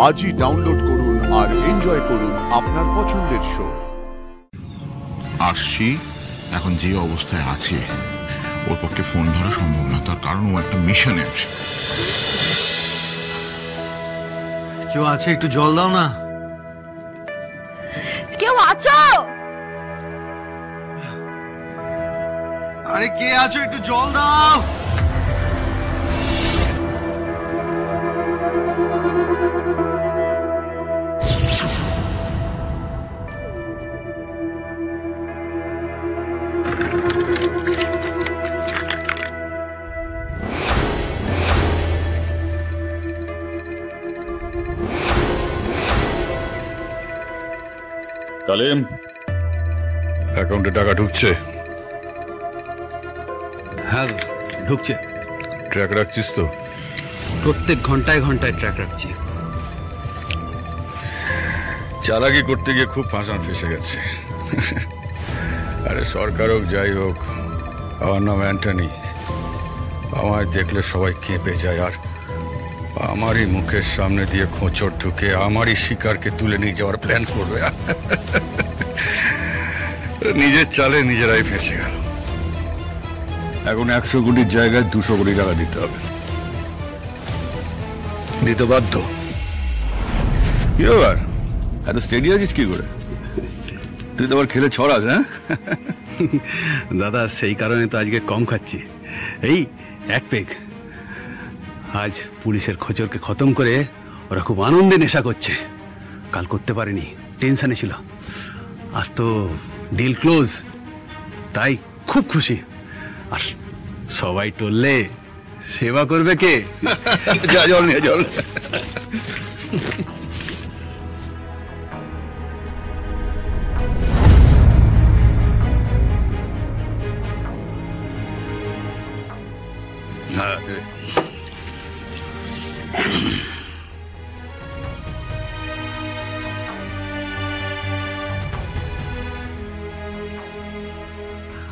আজই ডাউনলোড করুন আর এনজয় করুন আপনার পছন্দের শো। আসছি এখন যে অবস্থায় আছে ওর পক্ষে ফোন ধরা সম্ভব না, তার কারণ ও একটা মিশনে আছে। কেউ আছে? একটু জল দাও না। কেউ আছো? আরে কে আছো? একটু জল দাও। কালিম, অ্যাকাউন্টে টাকা ঢুকছে? হ্যাঁ ঢুকছে। ট্র্যাক রাখছিস তো? প্রত্যেক ঘন্টায় ঘন্টায় ট্র্যাক রাখছি। চালাকি করতে গিয়ে খুব ফাঁসান ফেসে গেছে। আরে সরকার হোক যাই হোক, আমার নাম অ্যান্টনি। আমায় দেখলে সবাই কেঁপে যায়, আর আমারই মুখের সামনে দিয়ে খোঁচড় ঢুকে আমারই শিকারকে তুলে নিয়ে যাওয়ার প্ল্যান করবে। নিজের চালে নিজেরাই ফেঁসে গেল। এখন 100 কোটির জায়গায় 200 কোটি টাকা দিতে হবে। দিতে বাধ্য। কি ব্যাপার, এত স্টেডি আছিস কি করে? তুই তো আবার খেলে ছড়াস। হ্যাঁ দাদা, সেই কারণে তো আজকে কম খাচ্ছি। এই এক পেগ। আজ পুলিশের খোঁচরকে খতম করে ওরা খুব আনন্দে নেশা করছে। কাল করতে পারেনি, টেনশনে ছিল। আজ তো ডিল ক্লোজ, তাই খুব খুশি। আর সবাই টললে সেবা করবে কে? যা জল নিয়ে জল।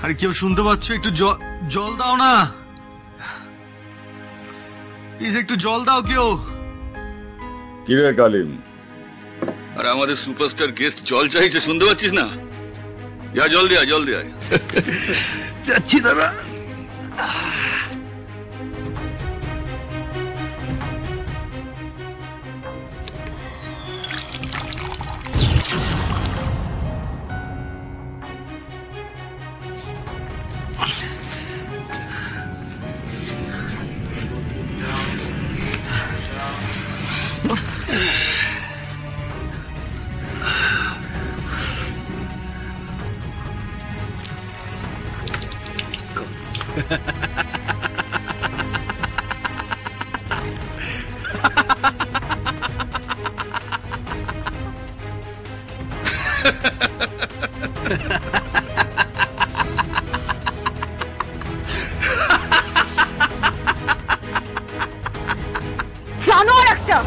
আরে কেউ শুনতে পাচ্ছ? একটু জল দাও না প্লিজ, একটু জল দাও কেউ। কি রে কালিম, আরে আমাদের সুপারস্টার গেস্ট জল চাইছে, শুনতে পাচ্ছিস না? যা জল দিয়ে আয়, জল দিয়ে আয়। যাচ্ছি দাদা। জানোয়ার একটা।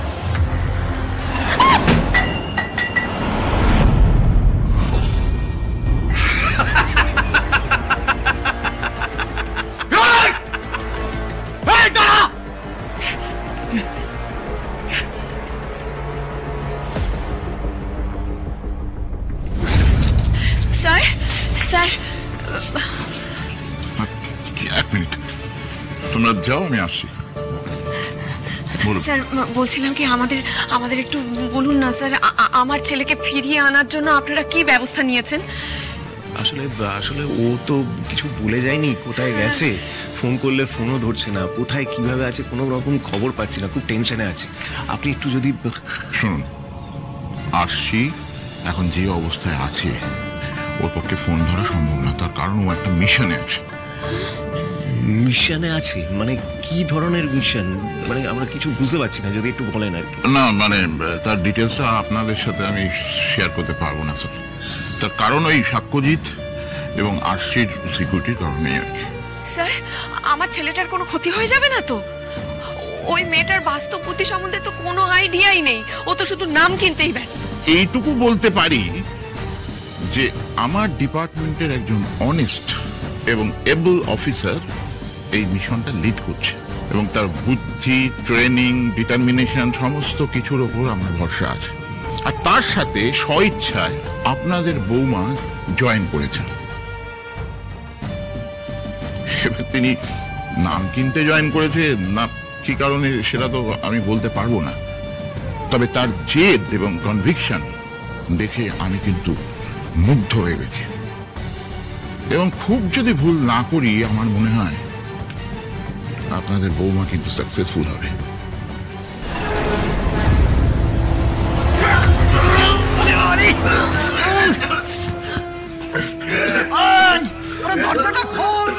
স্যার স্যার, এক মিনিট, তোমরা যাও, আমি আসছি। স্যার বলছিলাম কি, আমাদের একটু বলুন না স্যার, আমার ছেলেকে ফিরিয়ে আনার জন্য আপনারা কি ব্যবস্থা নিয়েছেন? আসলে ও তো কিছু বলে যায়নি, কোথায় গেছে, ফোন করলে ফোনও ধরছে না, কোথায় কিভাবে আছে কোনো রকম খবর পাচ্ছি না, খুব টেনশনে আছি। আপনি একটু যদি শুনুন, আসছি এখন যে অবস্থায় আছে ওর পক্ষে ফোন ধরা সম্ভব না, তার কারণ ও একটা মিশনে আছে। মিশনে আছে মানে কি ধরনের মিশন? মানে আমরা কিছু বুঝতে পারছি না, যদি একটু বলেন আর কি। না মানে তার ডিটেলসটা আপনাদের সাথে আমি শেয়ার করতে পারবো না স্যার। তার কারণ ওই সাক্ষ্যজিৎ এবং আরশির সিকিউরিটির কারণেই আর কি। স্যার, আমার ছেলেটার কোনো ক্ষতি হয়ে যাবে না তো? ওই মেয়েটার বাস্তব বুদ্ধি সম্বন্ধে তো কোনো আইডিয়াই নেই, ও তো শুধু নাম কিনতেই ব্যস্ত। এইটুকু বলতে পারি যে আমার ডিপার্টমেন্টের একজন অনেস্ট এবং এবল অফিসার এই মিশনটা লিড করছে। এবং তার বুদ্ধি, ট্রেনিং, ডিটারমিনেশন সমস্ত কিছুর ওপর আমার ভরসা আছে। আর তার সাথে স্বইচ্ছায় আপনাদের বৌমা জয়েন করেছেন। এবার তিনি নাম কিনতে জয়েন করেছে না কি কারণে সেটা তো আমি বলতে পারবো না, তবে তার জেদ এবং কনভিকশন দেখে আমি কিন্তু মুগ্ধ হয়ে গেছি। এবং খুব যদি ভুল না করি আমার মনে হয় আপনাদের বৌমা কিন্তু সাকসেসফুল হবে। দরজাটা খোল,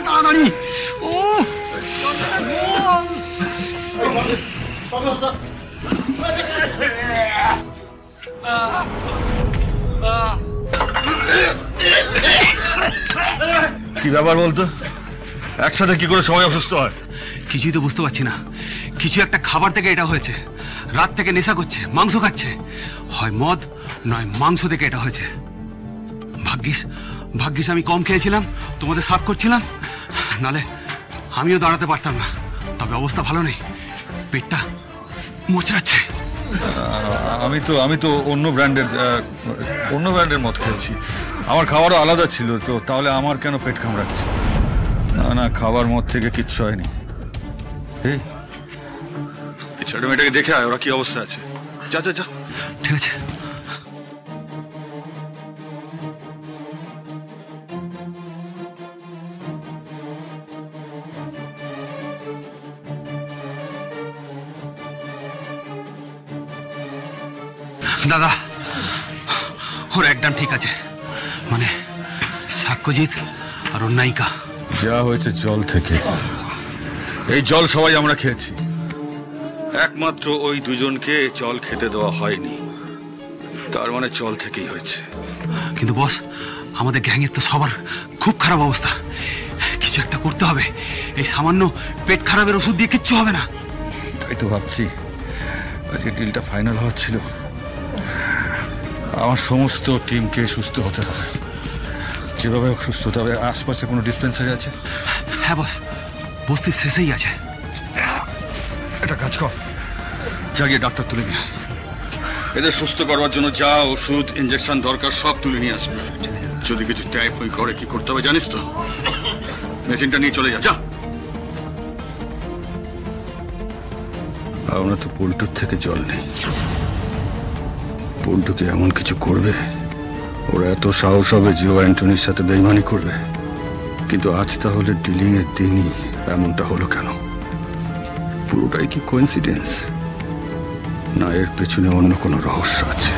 তাড়াতাড়ি। কি ব্যাপার বলতো? একসাথে কি করে সবাই অসুস্থ হয়? কিছুই তো বুঝতে পারছি না। কিছু একটা খাবার থেকে এটা হয়েছে। রাত থেকে নেশা করছে, মাংস খাচ্ছে, হয় মদ নয় মাংস থেকে এটা হয়েছে। ভাগ্যিস আমি কম খেয়েছিলাম, তোমাদের সার্ভ করছিলাম, নালে আমিও দাঁড়াতে পারতাম না। তবে অবস্থা ভালো নেই, পেটটা মোচড়াচ্ছে। আমি তো অন্য ব্র্যান্ডের মদ খেয়েছি। আমার খাবারও আলাদা ছিল, তো তাহলে আমার কেন পেট কামড়াচ্ছে? না, খাবার মদ থেকে কিচ্ছু হয়নি। এই ছোট মেয়েটাকে দেখে আয়, ওরা কি অবস্থা আছে। যা যা যা। ঠিক আছে। দাদা, ওর একদম ঠিক আছে, মানে সাক্ষ্যজিৎ আর ওর নায়িকা। যা হয়েছে জল থেকে। এই জল সবাই আমরা খেয়েছি, একমাত্র ওই দুজনকে জল খেতে দেওয়া হয়নি। তার মানে জল থেকেই হয়েছে। কিন্তু বস, আমাদের গ্যাংয়ের তো সবার খুব খারাপ অবস্থা, কিছু একটা করতে হবে। এই সামান্য পেট খারাপের ওষুধ দিয়ে কিচ্ছু হবে না। তাই তো ভাবছি, আজকে ডিলটা ফাইনাল হওয়ার ছিল। আমার সমস্ত টিমকে সুস্থ হতে হবে, যেভাবে হোক সুস্থ হতে হবে। আশপাশে কোনো ডিসপেন্সারি আছে? হ্যাঁ বস, বস্তির শেষেই আছে। একটা কাজ কর, যা গিয়ে ডাক্তার তুলে নিয়ে আয়। এদের সুস্থ করবার জন্য যা ওষুধ, ইঞ্জেকশন দরকার সব তুলে নিয়ে আসবে। যদি কিছু টাইফয়েড করে কি করতে হবে জানিস তো? মেশিনটা নিয়ে চলে যা। আমরা তো পল্টুর থেকে জল নেই। পল্টুকে এমন কিছু করবে, ওরা এত সাহস হবে যে ও অ্যান্টনির সাথে বেইমানি করবে। কিন্তু আজ তাহলে ডিলিং এর দিনই এমনটা হলো কেন? পুরোটাই কি কোইন্সিডেন্স, না এর পেছনে অন্য কোনো রহস্য আছে?